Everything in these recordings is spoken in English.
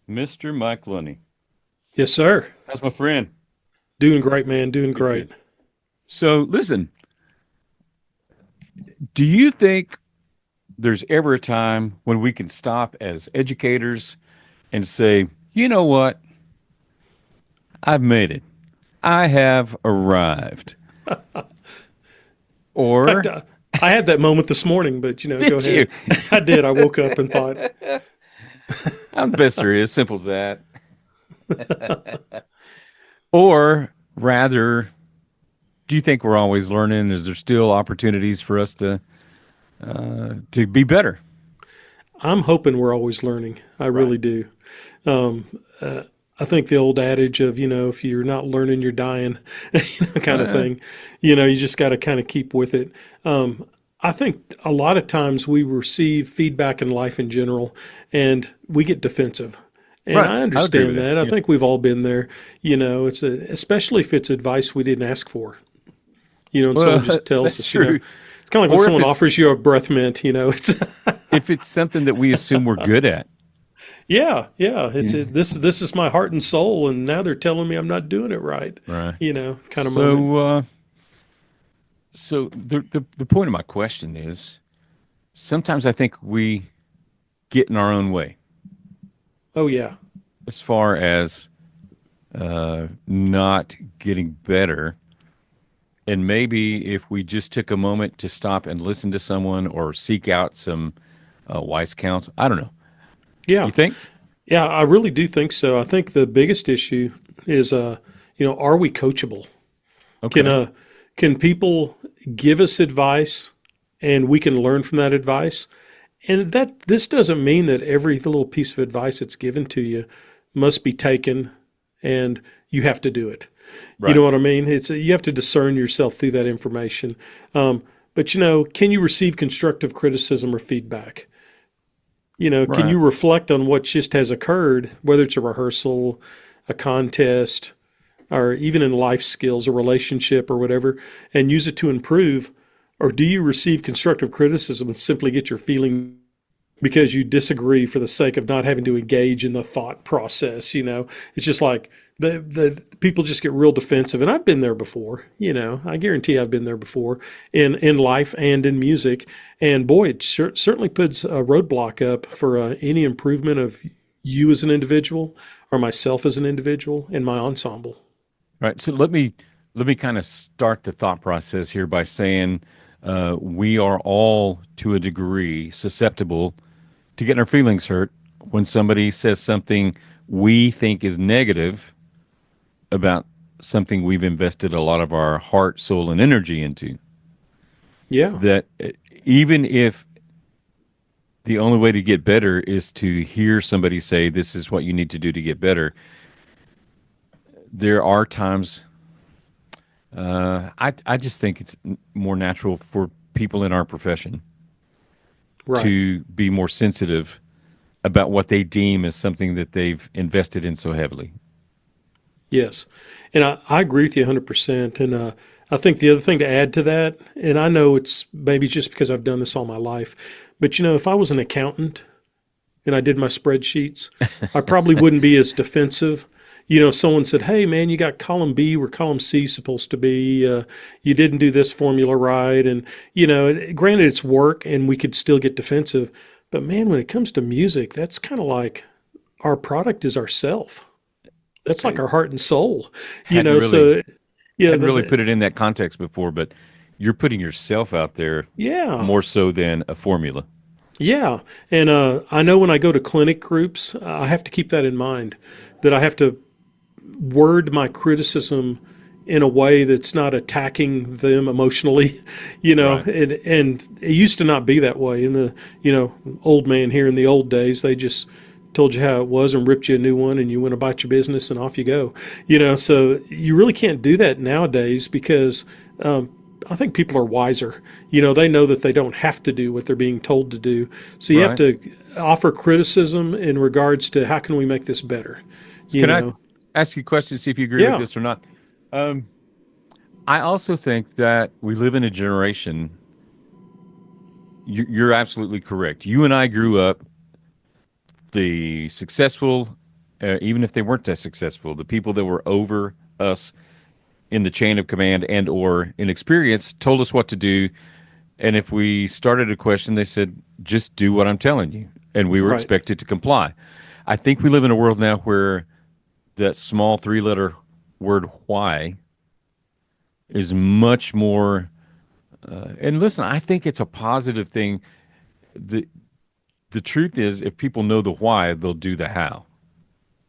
Mr. Mike Lunney. Yes, sir. How's my friend? Doing great, man. Doing Good, great. good. So, listen, do you think there's ever a time when we can stop as educators and say, you know what? I've made it. I have arrived. In fact, Or I had that moment this morning, but go did you? ahead. I did. I woke up and thought, I'm best serious, simple as that. Or rather, do you think we're always learning? Is there still opportunities for us to be better? I'm hoping we're always learning. I Right. really do. Um, I think the old adage of, if you're not learning, you're dying, kind of Uh, thing. You just got to kind of keep with it. I think a lot of times we receive feedback in life in general and we get defensive. And right. I I agree with understand that. that. I Yeah. think we've all been there. Especially if it's advice we didn't ask for. And someone Well, just tells that's us, true. it's kind of like when Or if someone it's offers you a breath mint, it's something that we assume we're good at. yeah, yeah. Yeah. This is my heart and soul, and now they're telling me I'm not doing it right. Right. Kind of moment. So the point of my question is sometimes I think we get in our own way Oh yeah, as far as not getting better. And maybe if we just took a moment to stop and listen to someone or seek out some wise counsel, I don't know. yeah, You think? yeah. I really do think so. I think the biggest issue is, are we coachable? Can Okay. uh, can people give us advice, and we can learn from that advice? And that this doesn't mean that every little piece of advice that's given to you must be taken and you have to do it. You Right. know what I mean? It's you have to discern yourself through that information. But can you receive constructive criticism or feedback? Can Right. you reflect on what just has occurred, whether it's a rehearsal, a contest, or even in life skills, a relationship, or whatever, and use it to improve? Or do you receive constructive criticism and simply get your feeling because you disagree for the sake of not having to engage in the thought process? It's just like the people just get real defensive, and I've been there before. I guarantee I've been there before in life and in music. And boy, it certainly puts a roadblock up for any improvement of you as an individual or myself as an individual and my ensemble. Right. So let me kind of start the thought process here by saying we are all to a degree susceptible to getting our feelings hurt when somebody says something we think is negative about something we've invested a lot of our heart, soul, and energy into. Yeah, That even if the only way to get better is to hear somebody say, this is what you need to do to get better, there are times I just think it's more natural for people in our profession right. to be more sensitive about what they deem as something that they've invested in so heavily. Yes. And I agree with you 100%. And I think the other thing to add to that, and I know it's maybe just because I've done this all my life, but if I was an accountant and I did my spreadsheets, I probably wouldn't be as defensive. If someone said, "Hey, man, you got column B where column C is supposed to be. You didn't do this formula right," and granted, it's work, and we could still get defensive. But man, when it comes to music, that's kind of like our product is ourself. That's like I our heart and soul. hadn't really So hadn't really put it in that context before, but you're putting yourself out there yeah, more so than a formula. yeah. And I know when I go to clinic groups, I have to keep that in mind that I have to word my criticism in a way that's not attacking them emotionally, Right. and it used to not be that way in the, old man here in the old days, they just told you how it was and ripped you a new one and you went about your business and off you go, so you really can't do that nowadays because, I think people are wiser. They know that they don't have to do what they're being told to do. So you have Right. to offer criticism in regards to how can we make this better, So you can I know? ask you a question, see if you agree with Yeah. this or not? Um, I also think that we live in a generation. You're absolutely correct. You and I grew up the successful. even if they weren't as successful, the people that were over us in the chain of command and or in experience told us what to do. And if we started a question, they said, just do what I'm telling you. And we were Right. expected to comply. I think we live in a world now where that small three-letter word why is much more. And listen, I think it's a positive thing. The the truth is, if people know the why, they'll do the how.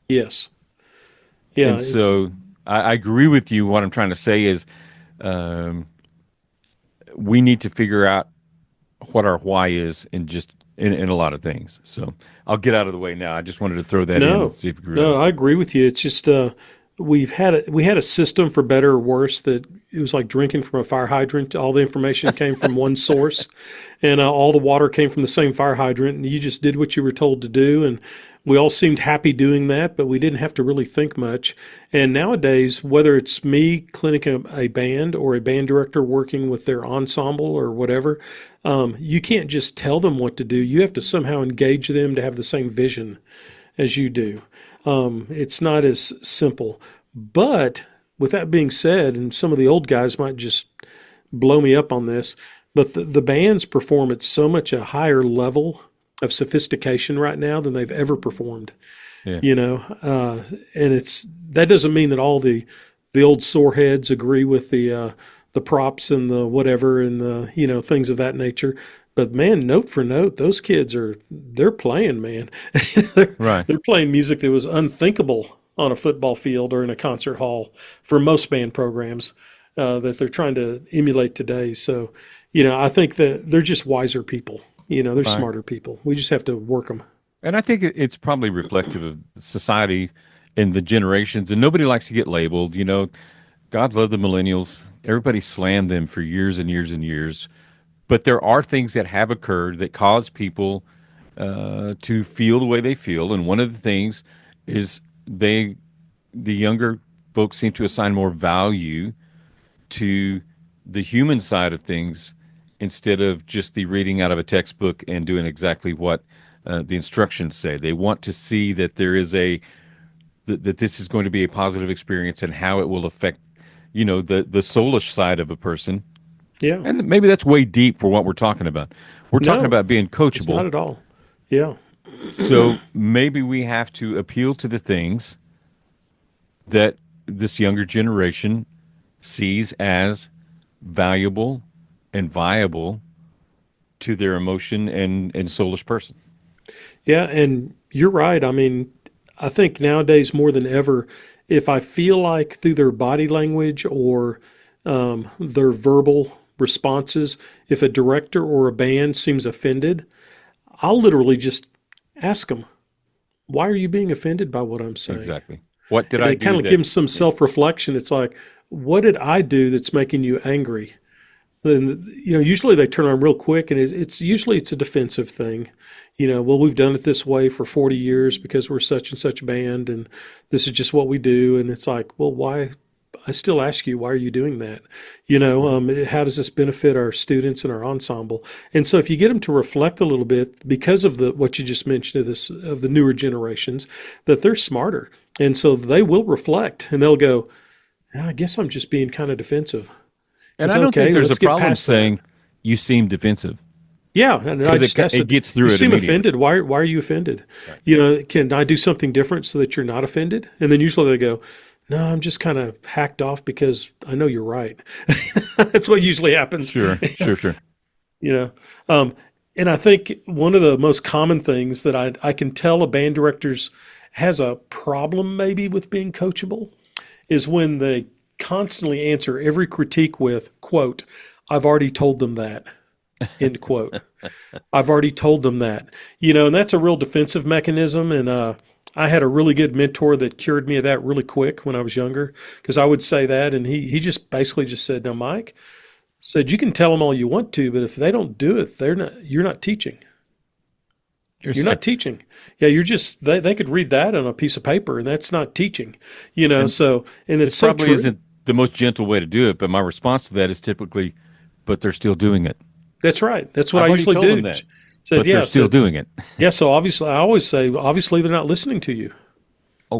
Yes. Yeah. And It's so I agree with you. What I'm trying to say is, um, we need to figure out what our why is in just in a lot of things. So I'll get out of the way now. I just wanted to throw that in and no, see if you agree with no. it. I agree with you. It's just we had a system for better or worse that it was like drinking from a fire hydrant. All the information came from one source, and all the water came from the same fire hydrant, and you just did what you were told to do, and we all seemed happy doing that, but we didn't have to really think much. And nowadays, whether it's me clinicking a band or a band director working with their ensemble or whatever, you can't just tell them what to do. You have to somehow engage them to have the same vision as you do. It's not as simple. But with that being said, and some of the old guys might just blow me up on this, but the bands perform at so much a higher level of sophistication right now than they've ever performed. Yeah. You know, and it's that doesn't mean that all the old sore heads agree with the props and the whatever and the things of that nature. But man, note for note, those kids they're playing, man. they're, Right. they're playing music that was unthinkable on a football field or in a concert hall for most band programs that they're trying to emulate today. So, I think that they're just wiser people. They're Right. smarter people. We just have to work them. And I think it's probably reflective of society and the generations. And nobody likes to get labeled. God love the millennials. Everybody slammed them for years and years and years. But there are things that have occurred that cause people to feel the way they feel. And one of the things is the younger folks seem to assign more value to the human side of things instead of just the reading out of a textbook and doing exactly what the instructions say. They want to see that there is that this is going to be a positive experience and how it will affect, the soulish side of a person. Yeah. And maybe that's way deep for what we're talking about. We're talking No, about being it's not coachable. at all. Yeah. So maybe we have to appeal to the things that this younger generation sees as valuable and viable to their emotion and soulish person. Yeah. And you're right. I mean, I think nowadays more than ever, if I feel like through their body language or their verbal responses, if a director or a band seems offended, I'll literally just ask them, why are you being offended by what I'm saying? Exactly. What did And I it kind do of gives that? them some Yeah. self reflection. It's like, what did I do that's making you angry? Then usually they turn on real quick, and it's usually it's a defensive thing. Well, we've done it this way for 40 years because we're such and such band, and this is just what we do. And it's like, well, why? I still ask you, why are you doing that? How does this benefit our students and our ensemble? And so, if you get them to reflect a little bit, because of the what you just mentioned of the newer generations, that they're smarter, and so they will reflect, and they'll go, "Yeah, I guess I'm just being kind of defensive." And It's I don't think okay. there's a Let's get problem past that. saying you seem defensive Yeah, and I because just asked it them, gets "You through it seem immediately. offended. Why are you offended? Right. Can I do something different so that you're not offended?" And then usually they go, "No, I'm just kind of hacked off because I know you're right." That's what usually happens. Sure, sure, sure. you know. Um, and I think one of the most common things that I can tell a band director's has a problem maybe with being coachable is when they constantly answer every critique with, quote, "I've already told them that," end quote. I've already told them that. And that's a real defensive mechanism. And I had a really good mentor that cured me of that really quick when I was younger because I would say that. And he just basically just said, "Now, Mike," said, "you can tell them all you want to, but if they don't do it, you're not teaching. You're You're saying, not teaching. Yeah, you're just, they could read that on a piece of paper and that's not teaching, and so, and this it's so probably true. isn't the most gentle way to do it, but my response to that is typically, but they're still doing it. That's right. That's what I I've already usually told them do. that, Said, but they're yeah, still said, doing it. yeah. So obviously, I always say, obviously they're not listening to you.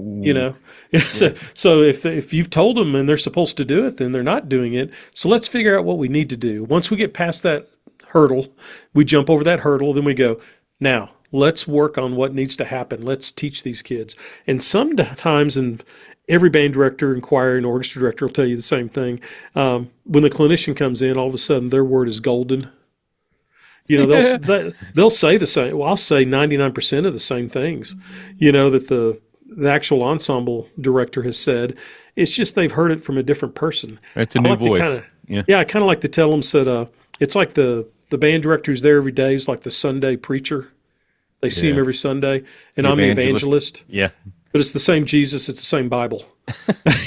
You Oh, know, yeah, yeah. so if you've told them and they're supposed to do it, then they're not doing it. So let's figure out what we need to do. Once we get past that hurdle, we jump over that hurdle, then we go, now let's work on what needs to happen. Let's teach these kids. And sometimes, and every band director and choir and orchestra director will tell you the same thing. When the clinician comes in, all of a sudden their word is golden. Yeah. They'll say the same. Well, I'll say 99% of the same things. That the actual ensemble director has said. It's just they've heard it from a different person. It's a I new like to kind voice. of, Yeah. yeah, I kind of like to tell them that it's like the band director who's there every day is like the Sunday preacher. They see him Yeah. every Sunday, and The I'm the evangelist. evangelist. Yeah. But it's the same Jesus, it's the same Bible,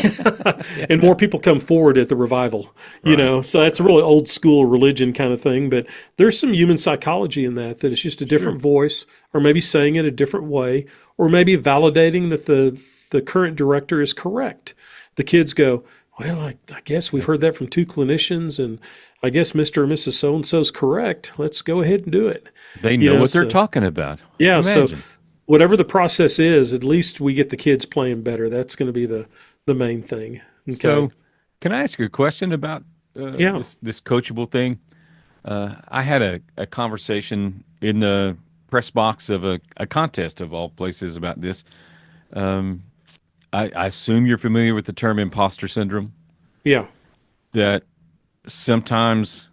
Yeah. and more people come forward at the revival. Right. So that's a really old school religion kind of thing. But there's some human psychology in that it's just a Sure. different voice, or maybe saying it a different way, or maybe validating that the current director is correct. The kids go, well, I guess we've heard that from two clinicians, and I guess Mr. or Mrs. So and so is correct. Let's go ahead and do it. They You know know, what they're so talking about. yeah, so Imagine. whatever the process is, at least we get the kids playing better. That's going to be the main thing. Okay. So, can I ask you a question about Yeah. this coachable thing? I had a conversation in the press box of a contest of all places about this. Um, I assume you're familiar with the term imposter syndrome. Yeah. That sometimes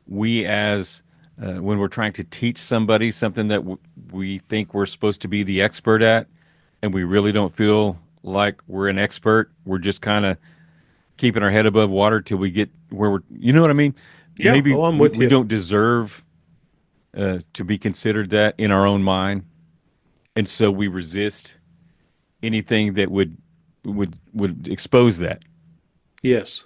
we, as when we're trying to teach somebody something that we think we're supposed to be the expert at, and we really don't feel like we're an expert, we're just kind of keeping our head above water till we get where we're, you know what I mean? Yeah. Maybe Oh, I'm with we you. don't deserve to be considered that in our own mind. And so we resist anything that would expose that. Yes.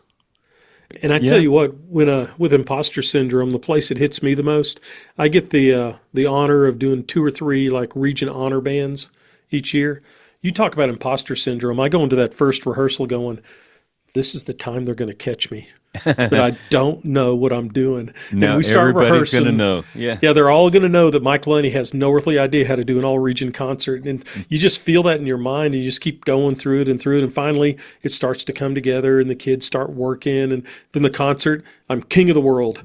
And I tell Yeah. you what, when with imposter syndrome, the place it hits me the most, I get the honor of doing two or three like region honor bands each year. You talk about imposter syndrome. I go into that first rehearsal going, this is the time they're going to catch me, that I don't know what I'm doing. And Now we start everybody's going to rehearsing. know. Yeah. Yeah, they're all going to know that Mike Lunney has no earthly idea how to do an all region concert. And you just feel that in your mind and you just keep going through it and through it. And finally, it starts to come together and the kids start working. And then the concert, I'm king of the world.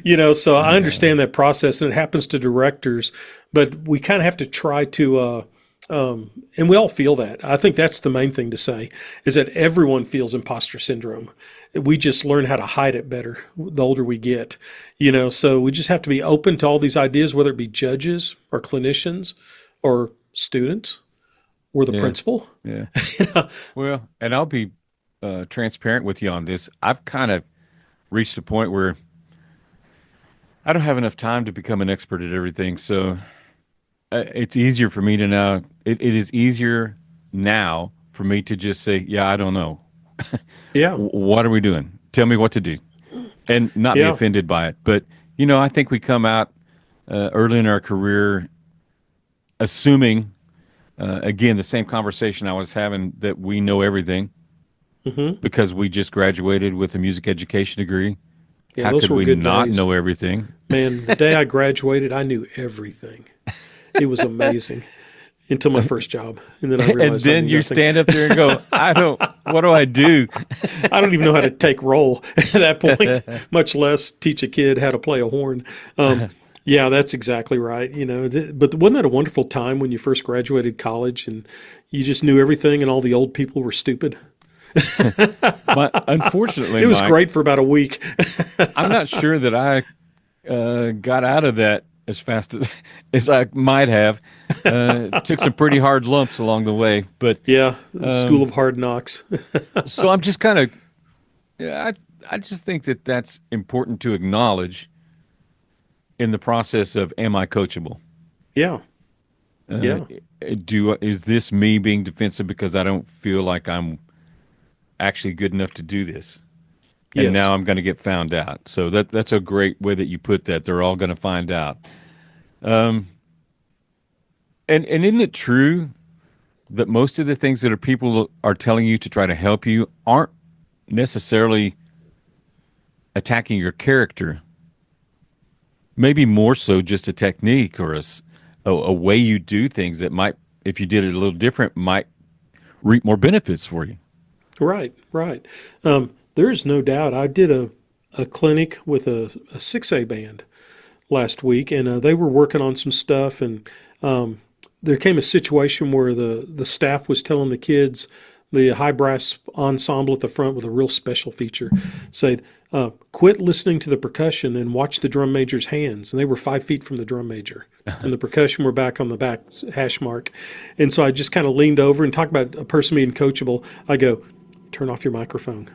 Yeah. So I Yeah. understand that process and it happens to directors, but we kind of have to try to, and we all feel that. I think that's the main thing to say is that everyone feels imposter syndrome. We just learn how to hide it better the older we get, so we just have to be open to all these ideas, whether it be judges or clinicians or students or the Yeah. principal. Yeah. You know? Well, and I'll be transparent with you on this. I've kind of reached a point where I don't have enough time to become an expert at everything. So it's easier for me to now. It is easier now for me to just say, "Yeah, I don't know. Yeah. What are we doing? Tell me what to do," and not be Yeah. offended by it. But I think we come out early in our career assuming, again, the same conversation I was having that we know everything Hmm. because we just graduated with a music education degree. Yeah. How Those could were we good not days. know everything? Man, the day I graduated, I knew everything. It was amazing until my first job. And then I And realized I then knew you nothing. stand up there and go, I don't, what do I do? I don't even know how to take roll at that point, much less teach a kid how to play a horn. Yeah, that's exactly right. But wasn't that a wonderful time when you first graduated college and you just knew everything and all the old people were stupid? But unfortunately, It was Mike, great for about a week. I'm not sure that I got out of that as fast as I might have. Took some pretty hard lumps along the way. But Yeah, School um, of Hard Knocks. so I'm just kind of, yeah, I just think that that's important to acknowledge in the process of am I coachable? Yeah, Uh, yeah, is this me being defensive because I don't feel like I'm actually good enough to do this? And yes, now I'm going to get found out. So that's a great way that you put that. They're all going to find out. Um, and isn't it true that most of the things that people are telling you to try to help you aren't necessarily attacking your character? Maybe more so just a technique or a way you do things that might if you did it a little different, might reap more benefits for you. Right, right. There's no doubt. I did a clinic with a 6A band last week, and they were working on some stuff, and there came a situation where the staff was telling the kids, the high brass ensemble at the front with a real special feature, said, quit listening to the percussion and watch the drum major's hands. And they were 5 feet from the drum major, and the percussion were back on the back hash mark. And so I just kind of leaned over and talked about a person being coachable. I go, turn off your microphone.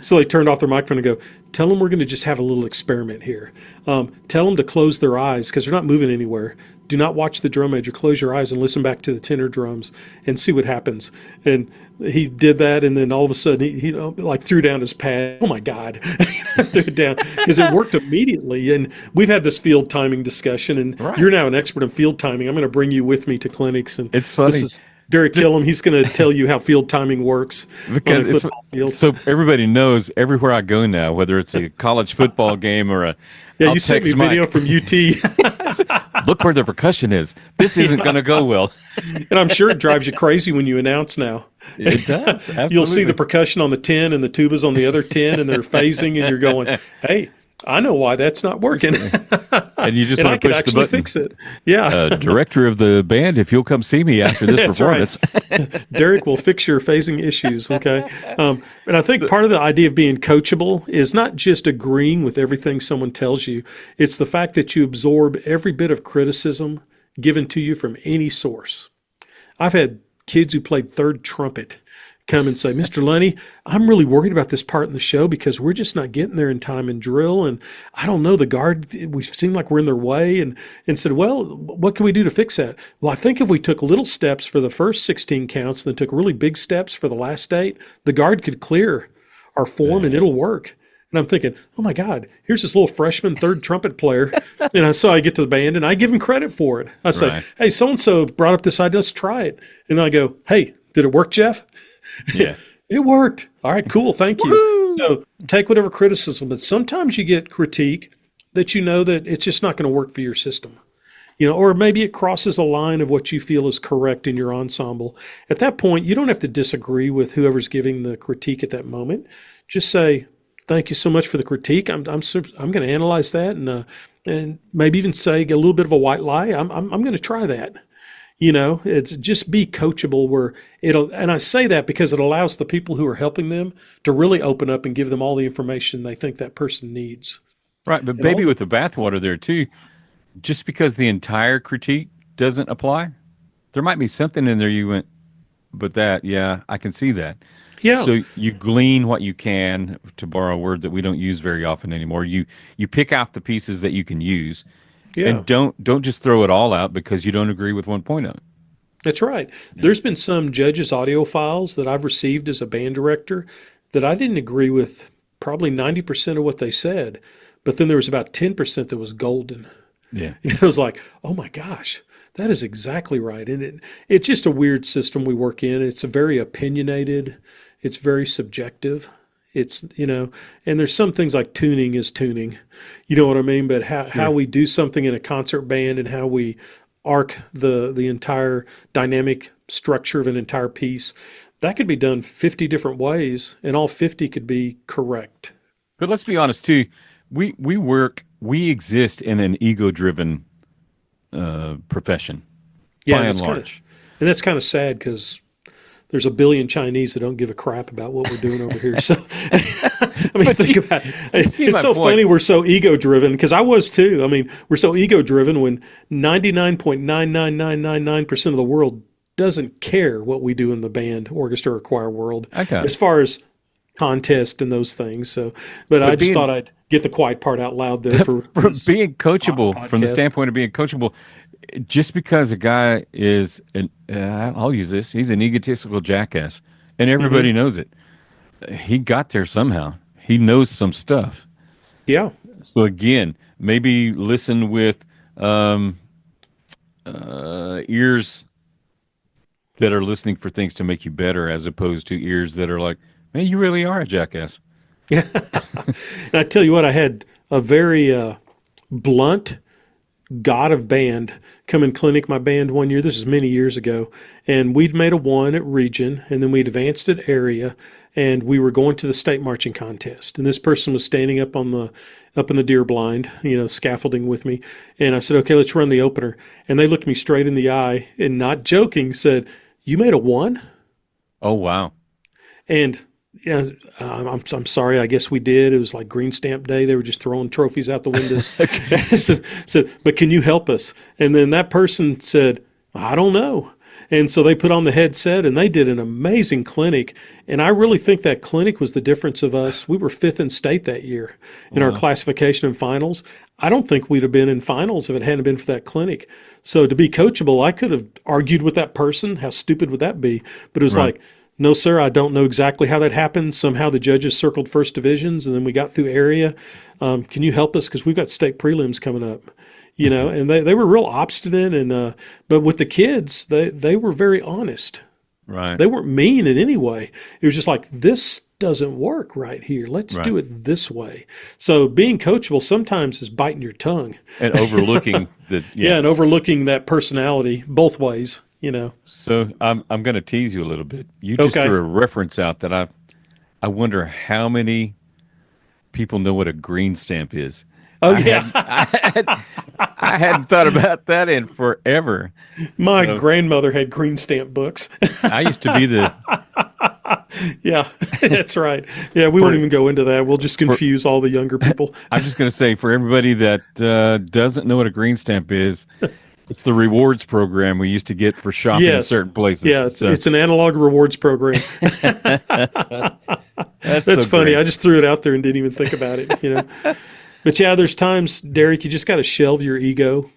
So they turned off their microphone and go, tell them we're going to just have a little experiment here. Tell them to close their eyes because they're not moving anywhere. Do not watch the drum major. Close your eyes and listen back to the tenor drums and see what happens. And he did that, and then all of a sudden he like threw down his pad. Oh my God, threw it down because it worked immediately. And we've had this field timing discussion, and Right. you're now an expert in field timing. I'm going to bring you with me to clinics, and It's funny. this is Derek Gillum. He's going to tell you how field timing works on a Because it's football field. so everybody knows everywhere I go now, whether it's a college football game or a Yeah, I'll you sent me text a video Mike, from UT, look where the percussion is. This isn't going to go well. and I'm sure it drives you crazy when you announce now. It does. Absolutely. You'll see the percussion on the 10 and the tubas on the other 10, and they're phasing, and you're going, hey, I know why that's not working. and you just And I want to can push the actually button. fix it. Yeah. Director of the band, if you'll come see me after this That's right. performance. Derek will fix your phasing issues. Okay. And I think part of the idea of being coachable is not just agreeing with everything someone tells you, it's the fact that you absorb every bit of criticism given to you from any source. I've had kids who played third trumpet come and say, Mr. Lunney, I'm really worried about this part in the show because we're just not getting there in time in drill. And I don't know, the guard, we seem like we're in their way. And said, well, what can we do to fix that? Well, I think if we took little steps for the first 16 counts and then took really big steps for the last 8, the guard could clear our form and it'll work. And I'm thinking, oh my God, here's this little freshman third trumpet player. And so I get to the band and I give him credit for it. I say, Right. hey, so-and-so brought up this idea, let's try it. And I go, hey, did it work, Jeff? Yeah. It worked. All right, cool. Thank you. So take whatever criticism, but sometimes you get critique that you know that it's just not going to work for your system. Or maybe it crosses a line of what you feel is correct in your ensemble. At that point, you don't have to disagree with whoever's giving the critique at that moment. Just say, thank you so much for the critique. I'm going to analyze that and maybe even say a little bit of a white lie. I'm going to try that. It's just be coachable where and I say that because it allows the people who are helping them to really open up and give them all the information they think that person needs. Right. But baby with the bathwater there too, just because the entire critique doesn't apply, there might be something in there you went, but yeah, I can see that. Yeah. So you glean what you can, to borrow a word that we don't use very often anymore. You pick out the pieces that you can use. Yeah. And don't just throw it all out because you don't agree with one point of it. That's right. There's been some judges' audio files that I've received as a band director that I didn't agree with probably 90% of what they said, but then there was about 10% that was golden. Yeah. It was like, oh my gosh, that is exactly right. And it's just a weird system we work in. It's a very opinionated, it's very subjective. It's, and there's some things like tuning is tuning, you know what I mean? But how we do something in a concert band and how we arc the entire dynamic structure of an entire piece, that could be done 50 different ways, and all 50 could be correct. But let's be honest too. We exist in an ego-driven profession, Yeah, by that's and kind large. and that's kind of sad because there's a billion Chinese that don't give a crap about what we're doing over here. So, I mean, think about it. see It's my so point. funny we're so ego driven because I was too. I mean, we're so ego driven when 99.99999% of the world doesn't care what we do in the band, orchestra, or choir world Okay. as far as contest and those things. So, but I just being- thought I'd get the quiet part out loud there for From being coachable, from the podcast. standpoint of being coachable, just because a guy is I'll use this, he's an egotistical jackass, and everybody knows it. He got there somehow. He knows some stuff. yeah. So again, maybe listen with ears that are listening for things to make you better, as opposed to ears that are like, man, you really are a jackass. And I tell you what, I had a very blunt god of band come in clinic my band one year. This is many years ago, and we'd made a one at region, and then we'd advanced at area, and we were going to the state marching contest. And this person was standing up in the deer blind, scaffolding with me, and I said, "Okay, let's run the opener." And they looked me straight in the eye and, not joking, said, "You made a one?" Oh, wow. And yeah, I'm sorry. I guess we did. It was like Green Stamp Day. They were just throwing trophies out the windows. so, but can you help us? And then that person said, "I don't know." And so they put on the headset and they did an amazing clinic. And I really think that clinic was the difference of us. We were fifth in state that year in our classification and finals. I don't think we'd have been in finals if it hadn't been for that clinic. So to be coachable, I could have argued with that person. How stupid would that be? But it was like, "No, sir, I don't know exactly how that happened. Somehow the judges circled first divisions, and then we got through area. Can you help us? Because we've got state prelims coming up." And they were real obstinate. And but with the kids, they were very honest. Right. They weren't mean in any way. It was just like, this doesn't work right here. Let's do it this way. So being coachable sometimes is biting your tongue. And overlooking the and overlooking that personality both ways. So I'm going to tease you a little bit. You just threw a reference out that I wonder how many people know what a green stamp is. Oh, I hadn't thought about that in forever. My grandmother had green stamp books. I used to be the... Yeah, that's right. Yeah, we won't even go into that. We'll just confuse all the younger people. I'm just going to say, for everybody that doesn't know what a green stamp is, it's the rewards program we used to get for shopping in certain places. Yeah, it's an analog rewards program. That's so funny. great. I just threw it out there and didn't even think about it. But yeah, there's times, Derek, you just got to shelve your ego.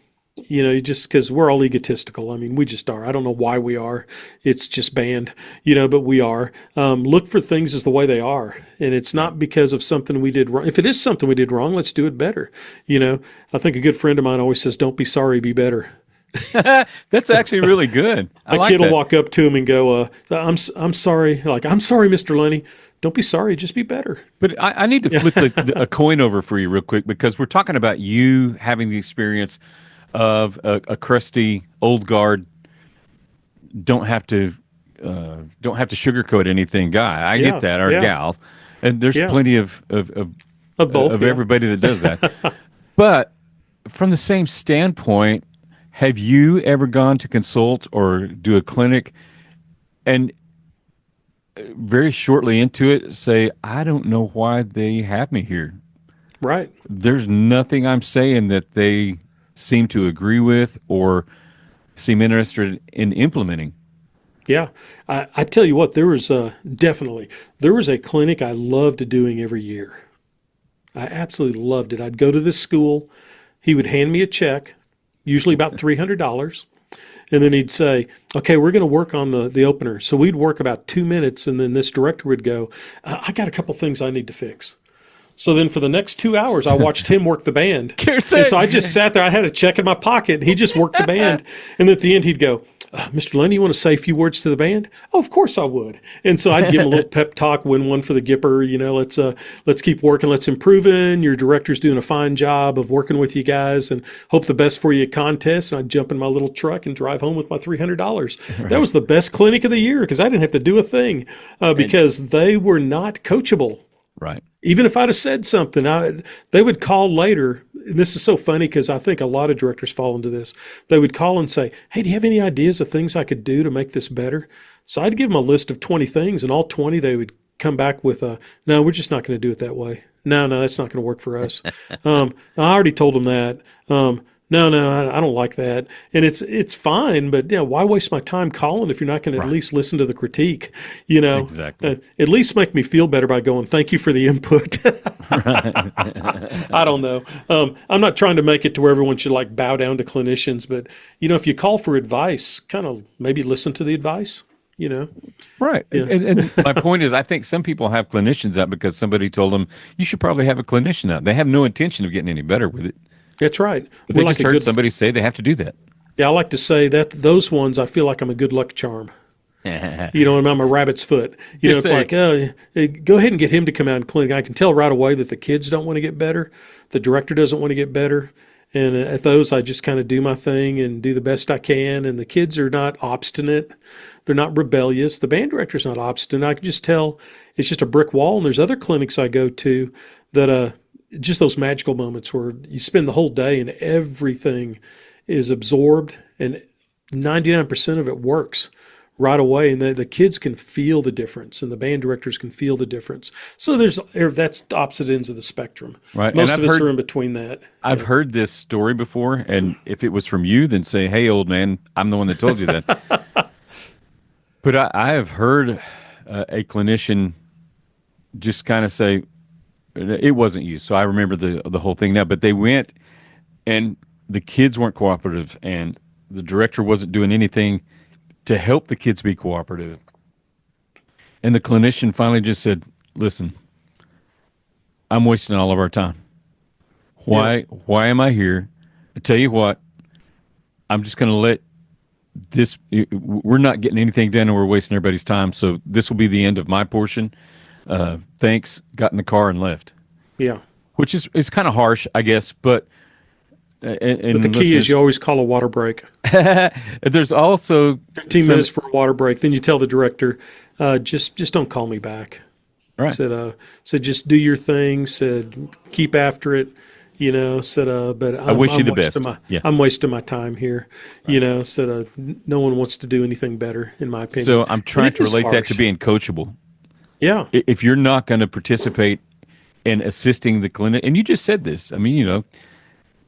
You just, because we're all egotistical. I mean, we just are. I don't know why we are. It's just banned, but we are. Look for things as the way they are. And it's not because of something we did wrong. If it is something we did wrong, let's do it better. I think a good friend of mine always says, "Don't be sorry, be better." That's actually really good. A kid will walk up to him and go, I'm sorry. Like, "I'm sorry, Mr. Lunney." Don't be sorry, just be better. But I need to flip a coin over for you real quick, because we're talking about you having the experience of a crusty old guard, don't have to sugarcoat anything guy. I get that, or gal, and there's plenty of both, everybody that does that. But from the same standpoint, have you ever gone to consult or do a clinic and very shortly into it say, "I don't know why they have me here. Right. There's nothing I'm saying that they seem to agree with or seem interested in implementing"? Yeah. I tell you what, there was a clinic I loved doing every year. I absolutely loved it. I'd go to this school. He would hand me a check, usually about $300. And then he'd say, "Okay, we're going to work on the opener." So we'd work about 2 minutes, and then this director would go, "I got a couple things I need to fix." So then for the next 2 hours, I watched him work the band. And so I just sat there. I had a check in my pocket, and he just worked the band. And at the end, he'd go, "Mr. Lunney, you want to say a few words to the band?" "Oh, of course I would." And so I'd give him a little pep talk, win one for the Gipper. Let's keep working. Let's improving. Your director's doing a fine job of working with you guys, and hope the best for you at contests. And I'd jump in my little truck and drive home with my $300. Right. That was the best clinic of the year because I didn't have to do a thing because they were not coachable. Right. Even if I'd have said something, they would call later. And this is so funny because I think a lot of directors fall into this. They would call and say, "Hey, do you have any ideas of things I could do to make this better?" So I'd give them a list of 20 things, and all 20 they would come back with, "No, we're just not going to do it that way. No, that's not going to work for us." I already told them that. No, I don't like that. And it's fine, but why waste my time calling if you're not going to at least listen to the critique? Exactly. At least make me feel better by going, "Thank you for the input." I don't know. I'm not trying to make it to where everyone should bow down to clinicians, but if you call for advice, kind of maybe listen to the advice. Right. Yeah. And my point is, I think some people have clinicians out because somebody told them, "You should probably have a clinician out." They have no intention of getting any better with it. That's right. But they just heard somebody say they have to do that. Yeah, I like to say that those ones, I feel like I'm a good luck charm. And I'm a rabbit's foot. It's like, "Oh, go ahead and get him to come out and clinic." I can tell right away that the kids don't want to get better. The director doesn't want to get better. And at those, I just kind of do my thing and do the best I can. And the kids are not obstinate. They're not rebellious. The band director's not obstinate. I can just tell it's just a brick wall. And there's other clinics I go to that, just those magical moments where you spend the whole day and everything is absorbed and 99% of it works right away, and the kids can feel the difference, and the band directors can feel the difference. So that's the opposite ends of the spectrum. Right. And Most of us are in between that. I've heard this story before, and if it was from you, then say, "Hey, old man, I'm the one that told you that." But I have heard a clinician just kind of say, "It wasn't you." So I remember the whole thing now. But they went, and the kids weren't cooperative, and the director wasn't doing anything to help the kids be cooperative. And the clinician finally just said, "Listen, I'm wasting all of our time. Yeah, Why am I here? I tell you what, I'm just going to let this. We're not getting anything done, and we're wasting everybody's time. So this will be the end of my portion. Thanks." Got in the car and left, yeah. which is kind of harsh, I guess. But But the and key is listeners, you always call a water break. there's also 15 minutes some for a water break. Then you tell the director, just don't call me back. right. Said just do your thing. Said keep after it. Said but I wish you I'm the wasting best. my Yeah. I'm wasting my time here. Said no one wants to do anything better, in my opinion. So I'm And trying it to is relate that to harsh. being coachable. Yeah, If you're not going to participate in assisting the clinic, and you just said this, I mean,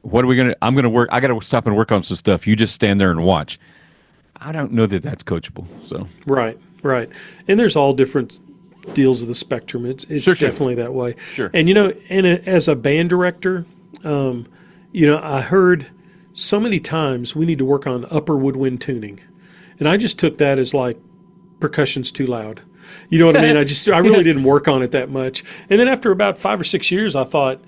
what are we going to, I'm going to work, I got to stop and work on some stuff. You just stand there and watch. I don't know that that's coachable. So, right, right. And there's all different deals of the spectrum. It's sure, sure, definitely that way. sure. And as a band director, I heard so many times we need to work on upper woodwind tuning, and I just took that as like percussion's too loud. You know what I mean? I Yeah. really didn't work on it that much. And then after about 5 or 6 years, I thought,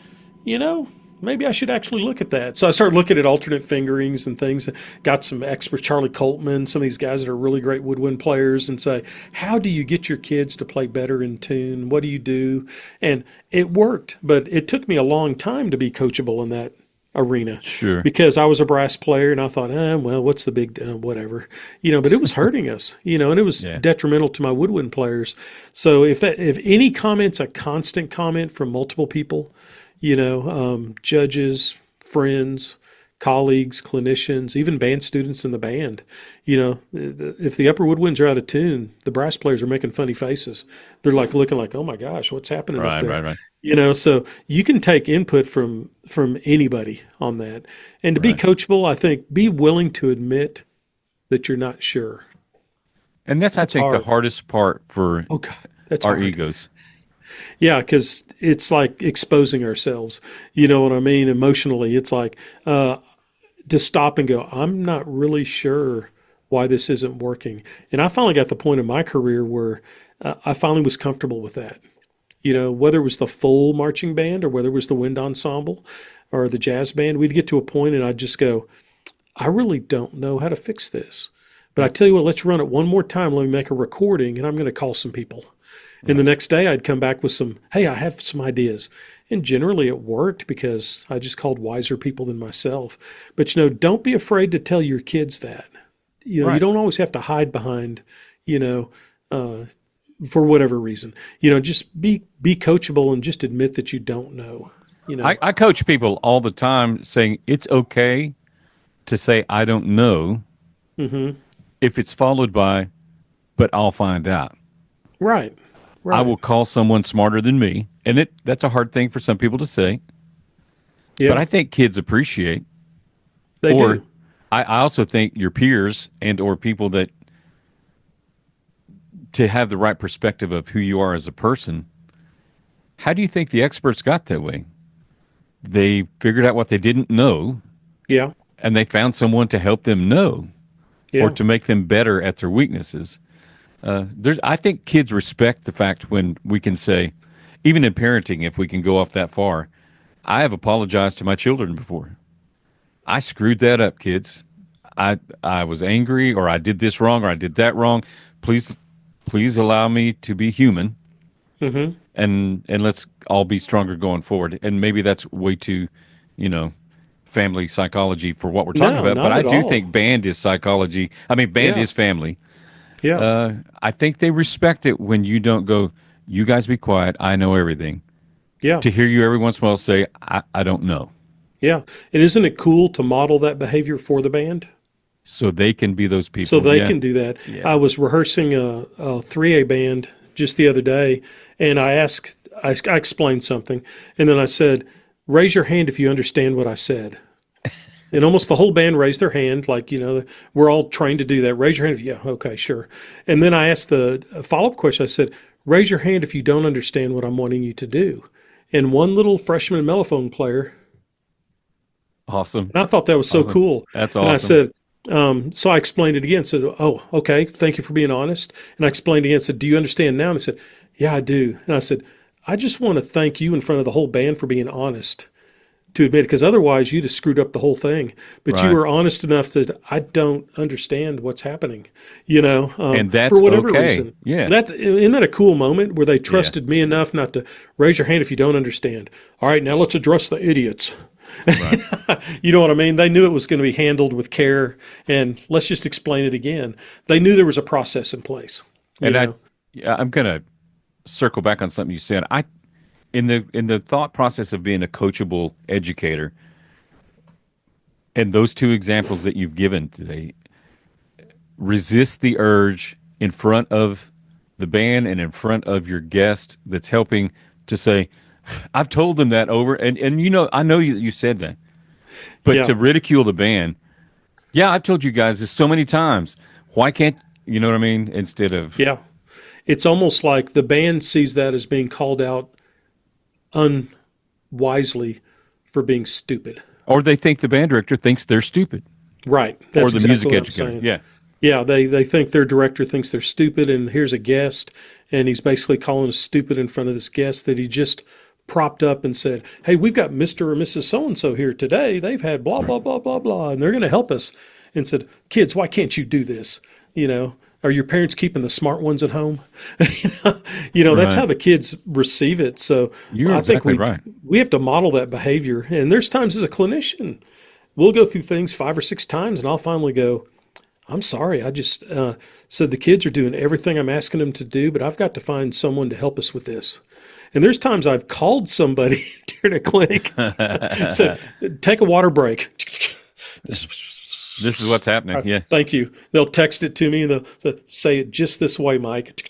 maybe I should actually look at that. So I started looking at alternate fingerings and things. Got some experts, Charlie Coltman, some of these guys that are really great woodwind players, and say, how do you get your kids to play better in tune? What do you do? And it worked, but it took me a long time to be coachable in that arena Sure. because I was a brass player and I thought, well, what's the big whatever, but it was hurting us, and it was Yeah. detrimental to my woodwind players. So if any comment's a constant comment from multiple people, judges, friends, colleagues, clinicians, even band students in the band. If the upper woodwinds are out of tune, the brass players are making funny faces. They're like looking like, oh my gosh, what's happening up Right, there? right, right, So you can take input from anybody on that. And to be right. coachable, I think be willing to admit that you're not sure. And that's, I That's think, the hard. hardest part for Oh God, that's our hard. egos. Yeah, because it's like exposing ourselves. You know what I mean? Emotionally, it's like to stop and go, I'm not really sure why this isn't working. And I finally got the point in my career where I finally was comfortable with that. Whether it was the full marching band or whether it was the wind ensemble or the jazz band, we'd get to a point and I'd just go, I really don't know how to fix this. But I tell you what, let's run it one more time. Let me make a recording and I'm going to call some people. And the Right. next day I'd come back with hey, I have some ideas. And generally it worked because I just called wiser people than myself. But don't be afraid to tell your kids that. You Right. don't always have to hide behind, you know, uh, for whatever reason. Just be coachable and just admit that you don't know. You know. I coach people all the time saying it's okay to say, I don't know, Mm-hmm. if it's followed by, but I'll find out. Right. I Right. will call someone smarter than me. And that's a hard thing for some people to say, but Yeah, I think kids appreciate, they or do. I also think your peers and or people that to have the right perspective of who you are as a person. How do you think the experts got that way? They figured out what they didn't know Yeah. and they found someone to help them know or Yeah. to make them better at their weaknesses. I think kids respect the fact when we can say, even in parenting, if we can go off that far, I have apologized to my children before. I screwed that up, kids. I was angry, or I did this wrong, or I did that wrong. Please allow me to be human, Mm-hmm. and let's all be stronger going forward. And maybe that's way too, you know, family psychology for what we're talking No, about, but not I at do all. think band is psychology. I mean, band Yeah, is family. yeah, I think they respect it when you don't go, you guys be quiet. I know everything. yeah, To hear you every once in a while say, I don't know. yeah. And isn't it cool to model that behavior for the band? So they can be those So people. they Yeah. can do that. I Yeah. was rehearsing a 3A band just the other day, and I explained something, and then I said, raise your hand if you understand what I said. And almost the whole band raised their hand, like, we're all trained to do that. Raise your hand. Yeah, okay, sure. And then I asked the follow up question. I said, raise your hand if you don't understand what I'm wanting you to do. And one little freshman mellophone player, Awesome. and I thought that was so Awesome. cool. That's And I awesome. said, so I explained it again. Said, oh, okay, thank you for being honest. And I explained again. Said, do you understand now? And they said, yeah, I do. And I said, I just want to thank you in front of the whole band for being honest to admit it, because otherwise you'd have screwed up the whole thing. But you Right. were honest enough that I don't understand what's happening, And for that's whatever okay. reason. Yeah. Isn't that a cool moment where they Yeah. trusted me enough not to raise your hand if you don't understand? All right, now let's address the idiots. Right. You know what I mean? They knew it was going to be handled with care, and let's just explain it again. They knew there was a process in place. You And I, know, yeah, I'm gonna circle back on something you said. In the thought process of being a coachable educator, and those two examples that you've given today, resist the urge in front of the band and in front of your guest that's helping to say, I've told them that over, and I know you said that, but yeah, to ridicule the band, yeah, I've told you guys this so many times. Why can't you know what I mean? Instead of yeah. It's almost like the band sees that as being called out unwisely for being stupid. or they think the band director thinks they're stupid, Right. or That's the exactly music what I'm educator. saying. Yeah, Yeah, they think their director thinks they're stupid, and here's a guest, and he's basically calling us stupid in front of this guest that he just propped up and said, hey, we've got Mr. or Mrs. So and so here today. They've had blah, blah, blah, blah, blah, and they're going to help us. And said, kids, why can't you do this? Are your parents keeping the smart ones at home? That's how right. the kids receive it. So You're I think exactly we right. we have to model that behavior. And there's times as a clinician, we'll go through things 5 or 6 times, and I'll finally go, I'm sorry. I just said the kids are doing everything I'm asking them to do, but I've got to find someone to help us with this. And there's times I've called somebody during a clinic, said, take a water break. This is what's happening. Yeah, Thank you. They'll text it to me and they'll say it just this way, Mike.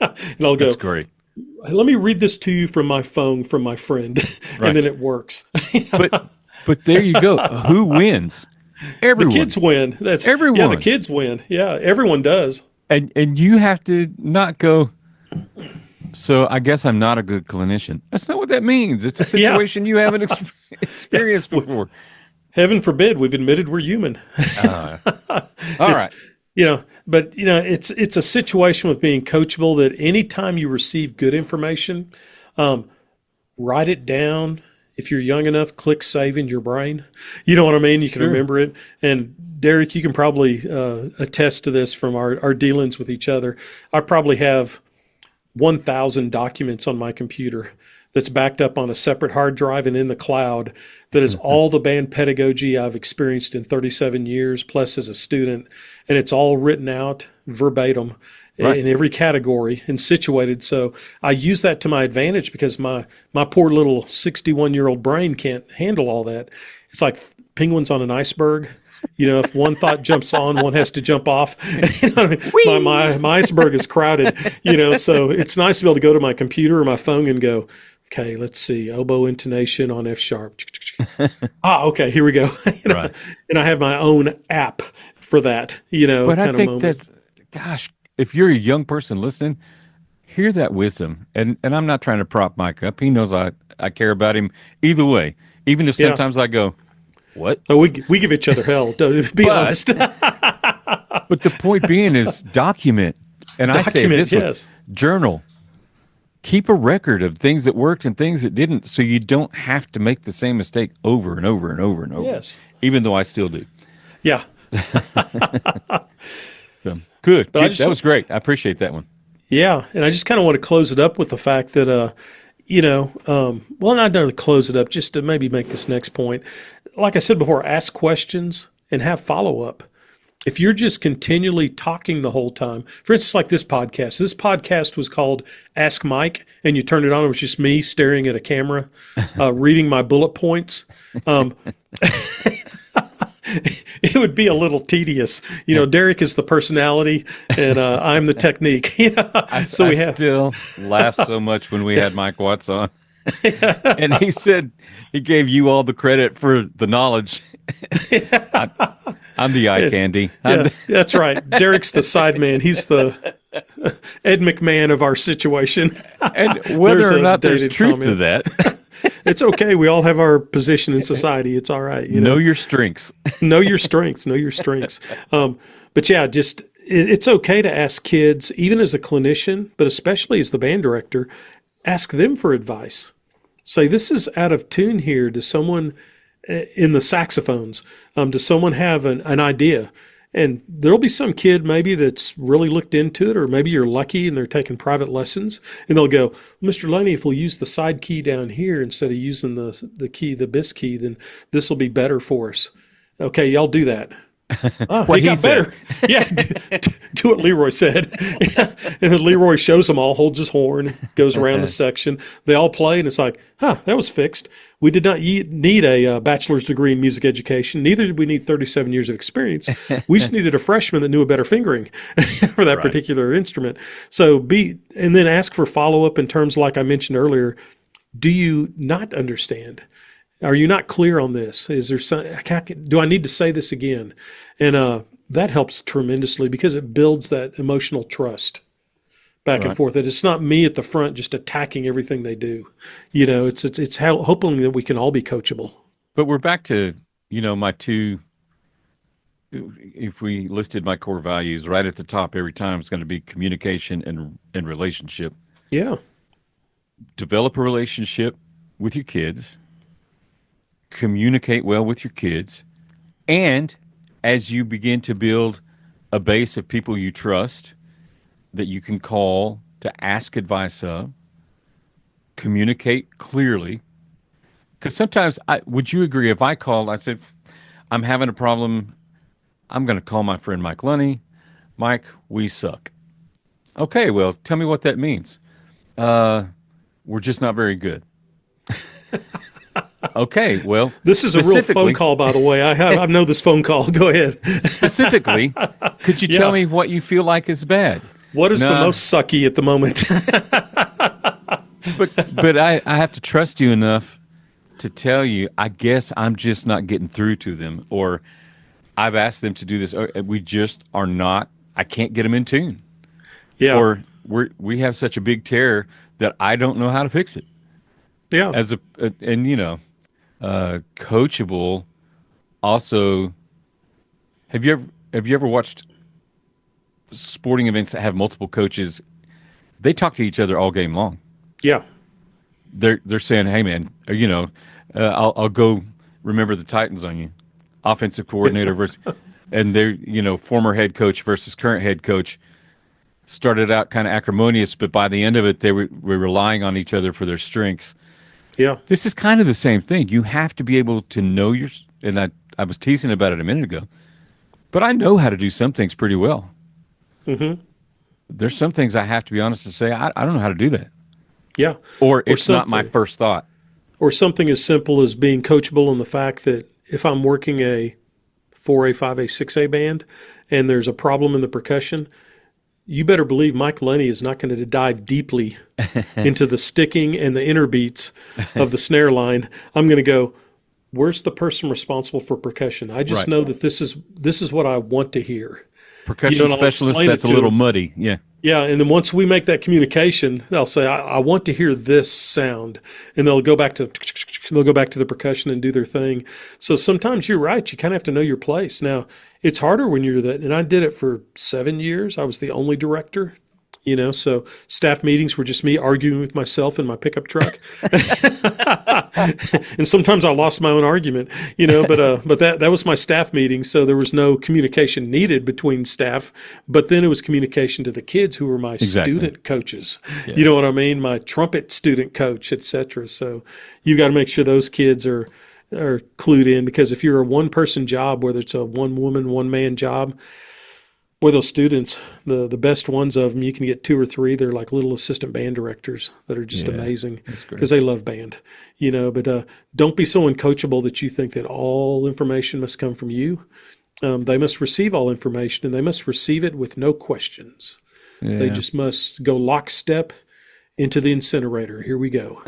And I'll that's go, great. let me read this to you from my phone from my friend. And Right. then it works. But there you go. Who wins? The Everyone. kids win. The Everyone. kids win. Yeah, everyone does. And you have to not go, so I guess I'm not a good clinician. That's not what that means. It's a Yeah. situation you haven't experienced before. Heaven forbid we've admitted we're human. All It's right. but it's a situation with being coachable that anytime you receive good information, write it down. If you're young enough, click save in your brain. You know what I mean? You can Sure. remember it. And Derek, you can probably attest to this from our dealings with each other. I probably have 1,000 documents on my computer that's backed up on a separate hard drive and in the cloud that is all the band pedagogy I've experienced in 37 years, plus as a student. And it's all written out verbatim Right. in every category and situated. So I use that to my advantage because my poor little 61-year-old brain can't handle all that. It's like penguins on an iceberg. If one thought jumps on, one has to jump off. My iceberg is crowded. So it's nice to be able to go to my computer or my phone and go, okay, let's see, oboe intonation on F sharp. Okay, here we go. Right. And I have my own app for that. But I kind of think moment. gosh, if you're a young person listening, hear that wisdom. And I'm not trying to prop Mike up. He knows I care about him either way. Even if Yeah. sometimes I go, what? Oh, we give each other hell. To be But honest. but the point being is document. And I say it Document, this way, yes. journal. Keep a record of things that worked and things that didn't, so you don't have to make the same mistake over and over and over and over. Yes. Even though I still do. Yeah. So, good. But I Good. just That was great. I appreciate that one. Yeah, and I just kind of want to close it up with the fact that, well, not to close it up, just to maybe make this next point. like I said before, ask questions and have follow up. If you're just continually talking the whole time, for instance, like this podcast was called Ask Mike, and you turn it on, it was just me staring at a camera, reading my bullet points. Um, it would be a little tedious. Derek is the personality, and I'm the technique. So I we have. still laugh so much when we had Mike Watts on. And he said he gave you all the credit for the knowledge. I'm the eye candy. Yeah, that's right. Derek's the side man. He's the Ed McMahon of our situation. And whether or not there's dated truth to comment. that, It's okay. We all have our position in society. It's all right. know your strengths. Know your strengths. Know your strengths. But yeah, it's okay to ask kids, even as a clinician, but especially as the band director, ask them for advice. Say, this is out of tune here. Does someone in the saxophones, does someone have an idea? And there'll be some kid maybe that's really looked into it, or maybe you're lucky and they're taking private lessons, and they'll go, Mr. Lunney, if we'll use the side key down here instead of using the bis key, then this will be better for us. Okay, y'all do that. Oh, What he got he said. better. Yeah, do what Leroy said. Yeah. And then Leroy shows them all, holds his horn, goes around the section. They all play, and it's like, that was fixed. We did not need a bachelor's degree in music education. Neither did we need 37 years of experience. We just needed a freshman that knew a better fingering for that particular instrument. So and then ask for follow-up in terms like I mentioned earlier. Do you not understand? Are you not clear on this? Is there some, do I need to say this again? And that helps tremendously because it builds that emotional trust back and forth. That it's not me at the front just attacking everything they do. It's hoping that we can all be coachable. But we're back to, my two, if we listed my core values right at the top every time, it's going to be communication and relationship. Yeah. Develop a relationship with your kids. Communicate well with your kids, and as you begin to build a base of people you trust that you can call to ask advice of, communicate clearly. Because sometimes, would you agree if I called, I said, I'm having a problem, I'm going to call my friend Mike Lunney. Mike, we suck. Okay, well, tell me what that means. We're just not very good. Okay, well, this is a real phone call, by the way. I know this phone call. Go ahead. Specifically, could you tell me what you feel like is bad? What is the most sucky at the moment? But I have to trust you enough to tell you, I guess I'm just not getting through to them, or I've asked them to do this, or we just are not, I can't get them in tune. Yeah. Or we have such a big tear that I don't know how to fix it. Yeah. Coachable also, have you ever watched sporting events that have multiple coaches? They talk to each other all game long. Yeah. They're saying, hey man, I'll go remember the Titans on you. Offensive coordinator versus, and they're, former head coach versus current head coach. Started out kind of acrimonious, but by the end of it, they were relying on each other for their strengths. Yeah. This is kind of the same thing. You have to be able to know and I was teasing about it a minute ago, but I know how to do some things pretty well. Mm-hmm. There's some things I have to be honest and say, I don't know how to do that. Yeah. Or it's not my first thought. Or something as simple as being coachable in the fact that if I'm working a 4A, 5A, 6A band and there's a problem in the percussion, you better believe Mike Lunney is not going to dive deeply into the sticking and the inner beats of the snare line. I'm going to go, where's the person responsible for percussion? I just know that this is what I want to hear. Percussion specialist, that's a little muddy. Yeah. Yeah, and then once we make that communication, they'll say, I want to hear this sound. And they'll go back to the percussion and do their thing. So sometimes you're right. You kind of have to know your place. Now, it's harder when you're that. And I did it for 7 years. I was the only director. So staff meetings were just me arguing with myself in my pickup truck. And sometimes I lost my own argument, but that was my staff meeting. So there was no communication needed between staff, but then it was communication to the kids who were my student coaches. Yeah. You know what I mean? My trumpet student coach, etc. So you got to make sure those kids are are clued in, because if you're a one person job, whether it's a one woman, one man job, boy, those students, the best ones of them, you can get two or three. They're like little assistant band directors that are just Yeah, amazing that's great. because they love band, But don't be so uncoachable that you think that all information must come from you. They must receive all information, and they must receive it with no questions. They Yeah, just must go lockstep into the incinerator. Here we go.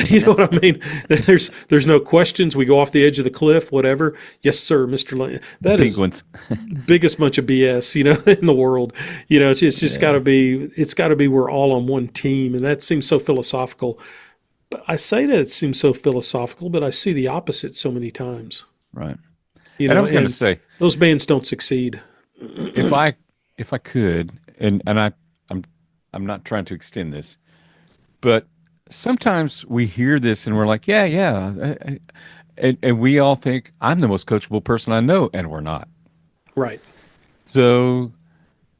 You know what I mean? There's no questions. We go off the edge of the cliff, whatever. Yes, sir, Mr. Lunney. the That pink is ones. biggest bunch of BS, in the world. It's just got Yeah, to be. It's got to be we're all on one team, and that seems so philosophical. But I say that it seems so philosophical, but I see the opposite so many times. right. And I was going to And say, those bands don't succeed. if I if I could, and I'm I'm not trying to extend this, but sometimes we hear this and we're like, yeah, yeah, and we all think I'm the most coachable person I know, and we're not. Right. So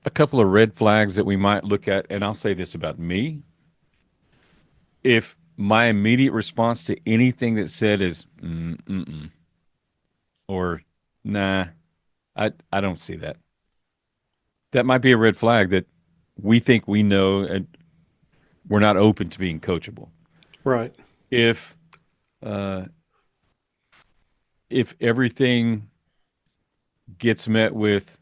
a couple of red flags that we might look at, and I'll say this about me: if my immediate response to anything that's said is mm-mm, or nah, I don't see that. That might be a red flag that we think we know and we're not open to being coachable. Right. If uh, if everything gets met with,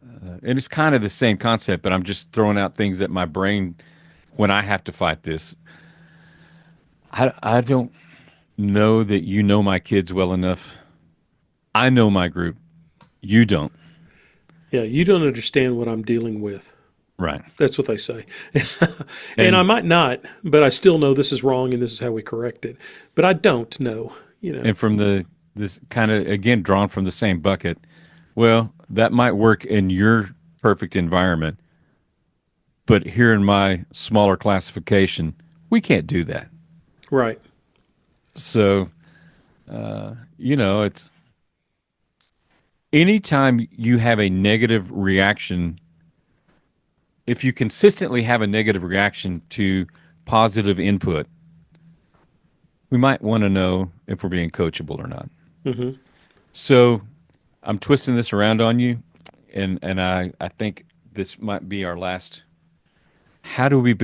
and it's kind of the same concept, but I'm just throwing out things that my brain, when I have to fight this, I don't know that you know my kids well enough. I know my group. You don't. Yeah. You don't understand what I'm dealing with. Right. That's what they say. And I And might not, but I still know this is wrong and this is how we correct it. But I don't know. and from the this kind of again drawn from the same bucket, well, that might work in your perfect environment, but here in my smaller classification, we can't do that. Right. So, it's anytime you have a negative reaction, if you consistently have a negative reaction to positive input, we might want to know if we're being coachable or not. Hmm. So I'm twisting this around on you, and I think this might be our last. How do we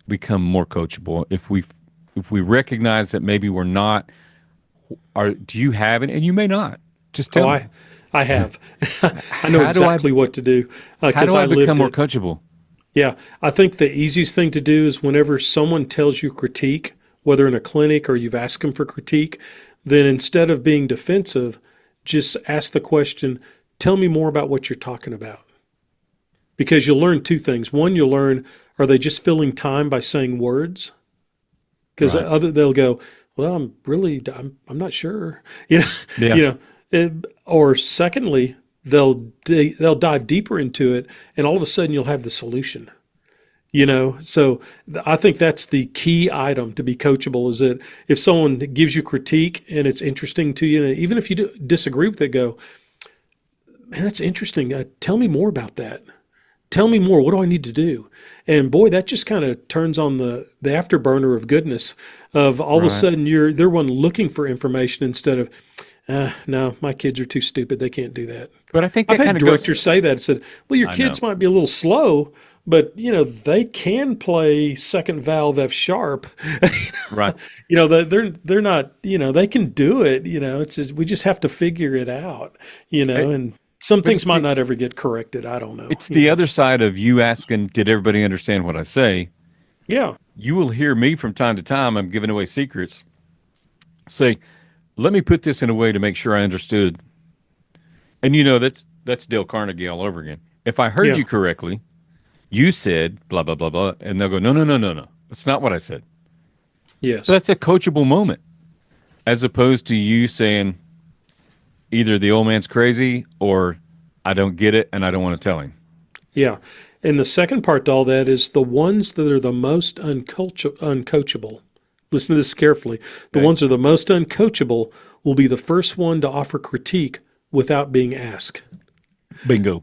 become more coachable if we recognize that maybe we're not? Or do you have it? And you may not. Just Oh, tell me. I have. I know How do I exactly what to do how because do I I become lived more it. coachable? Yeah. I think the easiest thing to do is whenever someone tells you critique, whether in a clinic or you've asked them for critique, then instead of being defensive, just ask the question, tell me more about what you're talking about. Because you'll learn two things. One, you'll learn, are they just filling time by saying words? Because Right. they'll go, well, I'm not sure. You know, Yeah. you know. Or secondly, they'll dive deeper into it, and all of a sudden you'll have the solution. So I think that's the key item to be coachable is that if someone gives you critique and it's interesting to you, and even if you disagree with it, go, man, that's interesting. Tell me more about that. Tell me more. What do I need to do? And boy, that just kind of turns on the afterburner of goodness. Of all of a Right. sudden, they're one looking for information instead of, no, my kids are too stupid. They can't do that. But I think I've that had kind of goes. directors say that and said, well, your I know. kids might be a little slow, but they can play second valve F sharp. Right. They're not. They can do it. It's just, we just have to figure it out. It- And some but things might not ever get corrected. I don't know. it's the other side of you asking, did everybody understand what I say? Yeah. You will hear me from time to time. I'm giving away secrets. Say, let me put this in a way to make sure I understood. And that's Dale Carnegie all over again. If I heard Yeah. you correctly, you said blah blah blah blah, and they'll go, no no no no no, that's not what I said. So Yes. that's a coachable moment, as opposed to you saying either the old man's crazy or I don't get it and I don't want to tell him. Yeah. And the second part to all that is the ones that are the most uncoachable. Listen to this carefully. The Okay, ones that are the most uncoachable will be the first one to offer critique without being asked. bingo.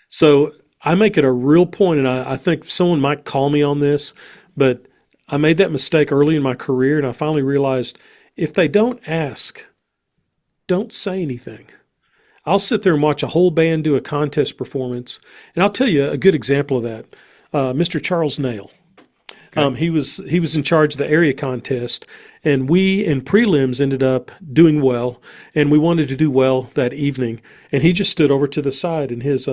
So I make it a real point, and I think someone might call me on this, but I made that mistake early in my career, and I finally realized if they don't ask, don't say anything. I'll sit there and watch a whole band do a contest performance. And I'll tell you a good example of that. Mr. Charles Nail. Okay. He was in charge of the area contest, and we in prelims ended up doing well, and we wanted to do well that evening. And he just stood over to the side, and his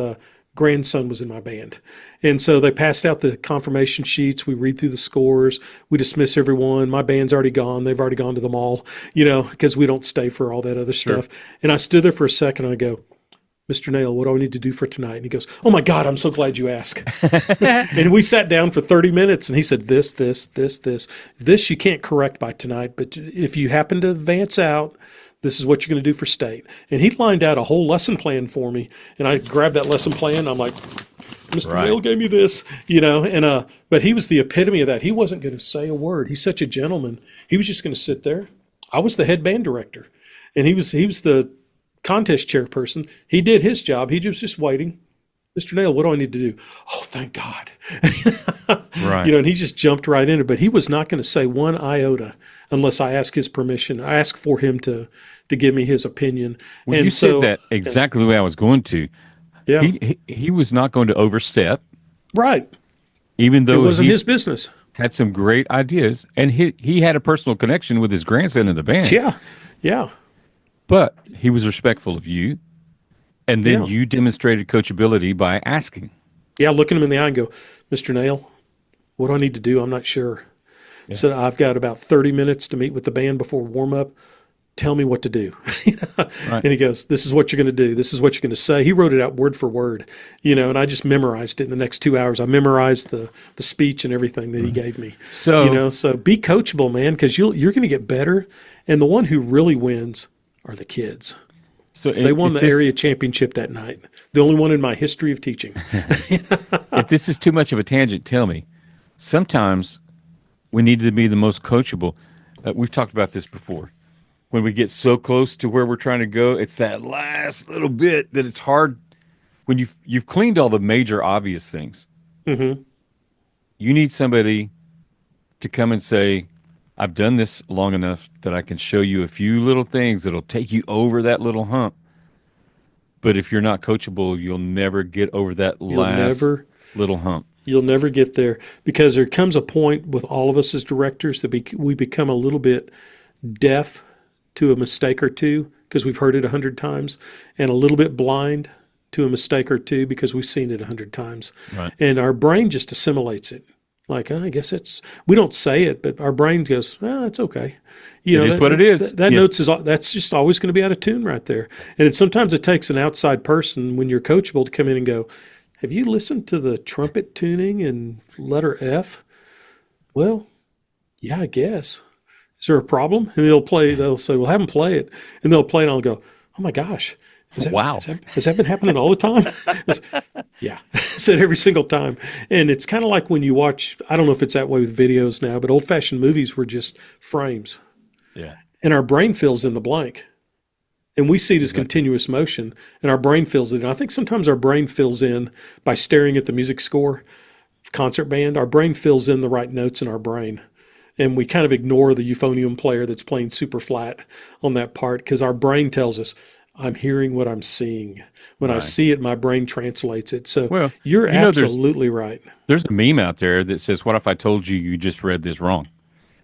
grandson was in my band. And so they passed out the confirmation sheets. We read through the scores. We dismiss everyone. My band's already gone. They've already gone to the mall, because we don't stay for all that other Sure. stuff. And I stood there for a second, and I go, Mr. Nail, what do I need to do for tonight? And he goes, oh my God, I'm so glad you asked. And we sat down for 30 minutes and he said, this you can't correct by tonight, but if you happen to advance out, this is what you're going to do for state. And he lined out a whole lesson plan for me. And I grabbed that lesson plan. I'm like, Mr. Right. Nail gave me this, but he was the epitome of that. He wasn't going to say a word. He's such a gentleman. He was just going to sit there. I was the head band director and he was the contest chairperson. He did his job. He was just waiting. Mr. Nail, what do I need to do? Oh, thank God. Right. And he just jumped right in it. But he was not going to say one iota unless I asked his permission. I asked for him to give me his opinion. Well, And you said so, that exactly the way I was going to. yeah, He was not going to overstep, right. even It though wasn't he his business. had some great ideas, and he had a personal connection with his grandson in the band. Yeah, yeah, But he was respectful of you, and then yeah. you demonstrated coachability by asking. Yeah, looking him in the eye and go, Mr. Nail, what do I need to do? I'm not sure. Yeah. So I've got about 30 minutes to meet with the band before warm up. Tell me what to do. Right. And he goes, this is what you're going to do. This is what you're going to say. He wrote it out word for word, and I just memorized it in the next 2 hours. I memorized the speech and everything that he gave me. So So be coachable, man, because you're going to get better. And the one who really wins are the kids. so They won if the area championship that night. The only one in my history of teaching. if this is too much of a tangent, tell me. Sometimes we need to be the most coachable. We've talked about this before. When we get so close to where we're trying to go, it's that last little bit that it's hard. When you've cleaned all the major obvious things, Hmm. you need somebody to come and say, I've done this long enough that I can show you a few little things that'll take you over that little hump. But if you're not coachable, you'll never get over that You'll last never little hump. You'll never get there because there comes a point with all of us as directors that we become a little bit deaf to a mistake or two because we've heard it 100 times, and a little bit blind to a mistake or two because we've seen it 100 times. Right. And our brain just assimilates it. Like, I guess we don't say it, but our brain goes, it's okay. It is what it is. That Yeah. that's just always going to be out of tune right there. And sometimes it takes an outside person when you're coachable to come in and go, have you listened to the trumpet tuning in letter F? Well, yeah, I guess. Is there a problem? And they'll say, well, have them play it. And they'll play it and I'll go, oh my gosh. Wow. Has that been happening all the time? Yeah. I said every single time. And it's kind of like when you watch, I don't know if it's that way with videos now, but old fashioned movies were just frames. Yeah. And our brain fills in the blank. And we see it as continuous motion, and our brain fills it in. I think sometimes our brain fills in by staring at the music score, concert band. Our brain fills in the right notes in our brain. And we kind of ignore the euphonium player that's playing super flat on that part because our brain tells us, I'm hearing what I'm seeing. When I Right. see it, my brain translates it. So Well, you're you know, absolutely right. there's a meme out there that says, what if I told you you just read this wrong?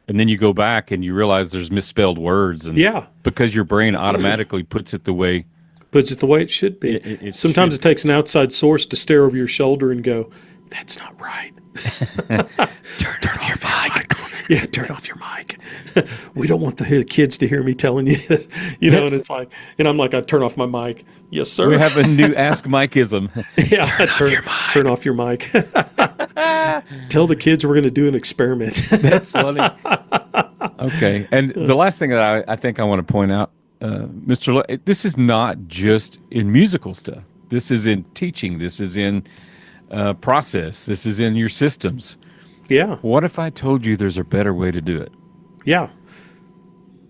And then you go back and you realize there's misspelled words. And Yeah. because your brain automatically puts it the way Puts it the way it should be. it Sometimes should. it takes an outside source to stare over your shoulder and go, that's not right. Turn off your mic. Yeah, turn off your mic. We don't want the kids to hear me telling you this, and it's like, and I'm like, I turn off my mic. Yes, sir. we have a new Ask Mikeism. Yeah, turn off your mic. Tell the kids we're going to do an experiment. That's funny. Okay. And the last thing that I think I want to point out, Mr. This is not just in musical stuff. This is in teaching. This is in process. This is in your systems. Yeah, What if I told you there's a better way to do it? yeah.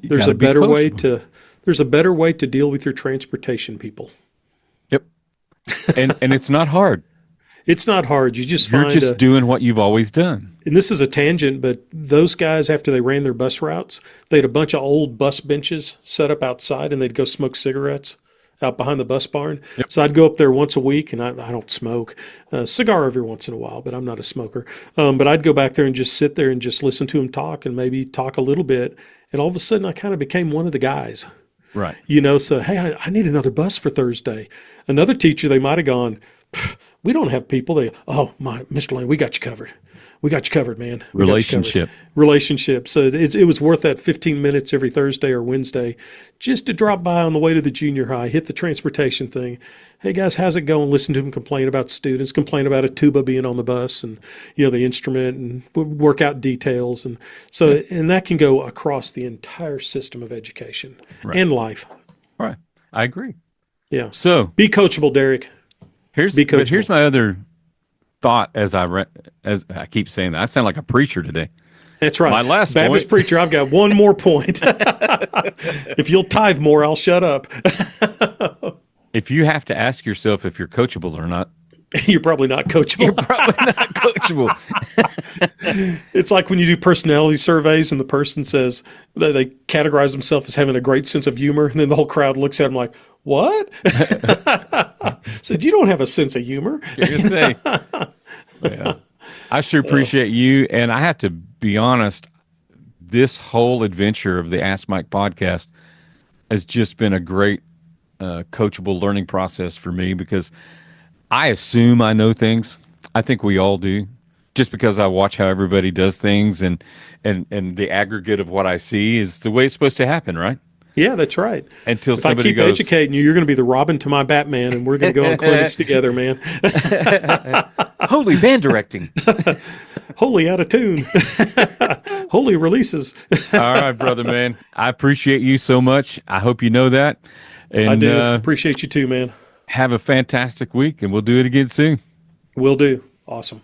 You There's gotta a be better way coachable. there's a better way to deal with your transportation people. Yep. And it's not hard. It's not hard. You just You're find just a, doing what you've always done. and this is a tangent, but those guys, after they ran their bus routes, they had a bunch of old bus benches set up outside and they'd go smoke cigarettes out behind the bus barn. Yep. So I'd go up there once a week, and I don't smoke. Cigar every once in a while, but I'm not a smoker. But I'd go back there and just sit there and just listen to them talk and maybe talk a little bit. And all of a sudden, I kind of became one of the guys. Right. So, hey, I need another bus for Thursday. Another teacher, they might have gone, we don't have people. Oh, Mr. Lane, we got you covered. We got you covered, man. We got you covered. Relationship. So it was worth that 15 minutes every Thursday or Wednesday just to drop by on the way to the junior high, hit the transportation thing. Hey, guys, how's it going? Listen to them complain about students, complain about a tuba being on the bus and, the instrument and work out details. And so, and that can go across the entire system of education and life. Right. I agree. Yeah. So be coachable, Derek. here's my other thought as I keep saying that. I sound like a preacher today. That's right. My last Baptist point. preacher, I've got one more point. If you'll tithe more, I'll shut up. If you have to ask yourself if you're coachable or not, You're probably not coachable. you're probably not coachable. It's like when you do personality surveys and the person says they categorize themselves as having a great sense of humor, and then the whole crowd looks at them like, what? Said, you don't have a sense of humor. You're gonna say, yeah. I sure appreciate you, and I have to be honest. This whole adventure of the Ask Mike podcast has just been a great coachable learning process for me because I assume I know things. I think we all do, just because I watch how everybody does things, and the aggregate of what I see is the way it's supposed to happen, right? Yeah, that's right. Until If I somebody keep goes, educating you, you're going to be the Robin to my Batman, and we're going to go on clinics together, man. holy band directing. Holy out of tune. Holy releases. All right, brother, man. I appreciate you so much. I hope you know that. And I do. Appreciate you too, man. have a fantastic week, and we'll do it again soon. Will do. Awesome.